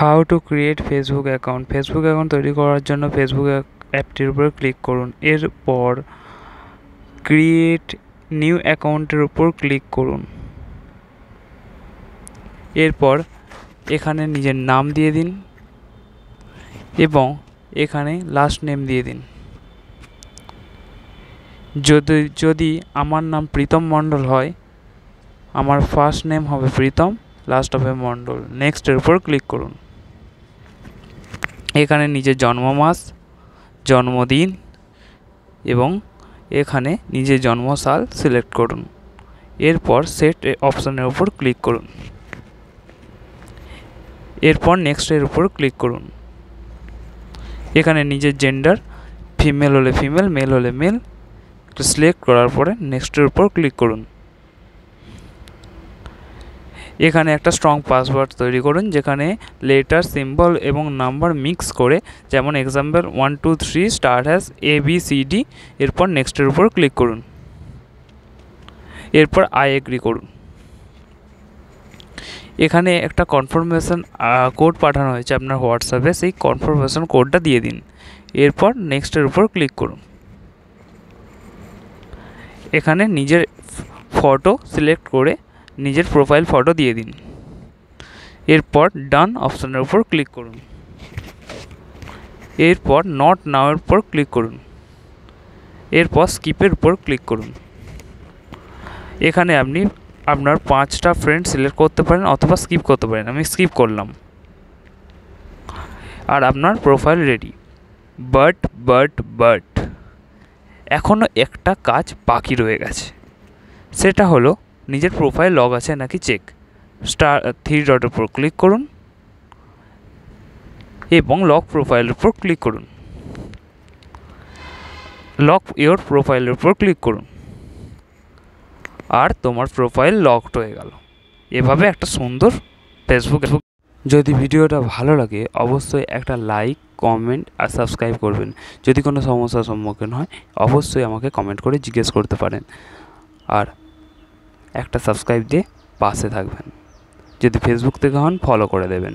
How to create Facebook account. Facebook account তৈরি করার জন্য ফেসবুক অ্যাপটির উপর ক্লিক করুন। এরপর ক্রিয়েট নিউ অ্যাকাউন্টের উপর ক্লিক করুন। এরপর এখানে নিজের নাম দিয়ে দিন এবং এখানে লাস্ট নেম দিয়ে দিন। যদি আমার নাম প্রীতম মণ্ডল হয়, আমার ফার্স্ট নেম হবে প্রীতম, লাস্ট হবে মণ্ডল। নেক্সটের উপর ক্লিক করুন। এখানে নিজের জন্ম মাস, জন্মদিন এবং এখানে নিজের জন্মসাল সিলেক্ট করুন। এরপর সেট অপশনের উপর ক্লিক করুন। এরপর নেক্সটের উপর ক্লিক করুন। এখানে নিজের জেন্ডার, ফিমেল হলে ফিমেল, মেল হলে মেল সিলেক্ট করার পরে নেক্সটের উপর ক্লিক করুন। এখানে একটা স্ট্রং পাসওয়ার্ড তৈরি করুন, যেখানে লেটার, সিম্বল এবং নাম্বার মিক্স করে, যেমন এক্সাম্পল 1 2 3 স্টার্ট হ্যাজ ABCD। এরপর নেক্সটের উপর ক্লিক করুন। এরপর আই এগ্রি করুন। এখানে একটা কনফার্মেশন কোড পাঠানো হয়েছে আপনার হোয়াটসঅ্যাপে, সেই কনফার্মেশন কোডটা দিয়ে দিন। এরপর নেক্সটের উপর ক্লিক করুন। এখানে নিজের ফটো সিলেক্ট করে নিজের প্রোফাইল ফটো দিয়ে দিন। এরপর ডান অপশনের উপর ক্লিক করুন। এরপর নট নাও এর উপর ক্লিক করুন। এরপর স্কিপের উপর ক্লিক করুন। এখানে আপনি আপনার 5টা ফ্রেন্ড সিলেক্ট করতে পারেন অথবা স্কিপ করতে পারেন। আমি স্কিপ করলাম। আর আপনার প্রোফাইল রেডি। বাট এখনও একটা কাজ বাকি রয়ে গেছে। সেটা হলো নিজের প্রোফাইল লগ আছে নাকি চেক। স্টার 3 ডটের উপর ক্লিক করুন এবং লক প্রোফাইলের উপর ক্লিক করুন। লক ইওর প্রোফাইলের উপর ক্লিক করুন আর তোমার প্রোফাইল লকড হয়ে গেল। এভাবে একটা সুন্দর ফেসবুক। যদি ভিডিওটা ভালো লাগে অবশ্যই একটা লাইক, কমেন্ট আর সাবস্ক্রাইব করবেন। যদি কোনো সমস্যার সম্মুখীন হয় অবশ্যই আমাকে কমেন্ট করে জিজ্ঞেস করতে পারেন। আর একটা সাবস্ক্রাইব দিয়ে পাশে থাকবেন। যদি ফেসবুক থেকে হন ফলো করে দেবেন।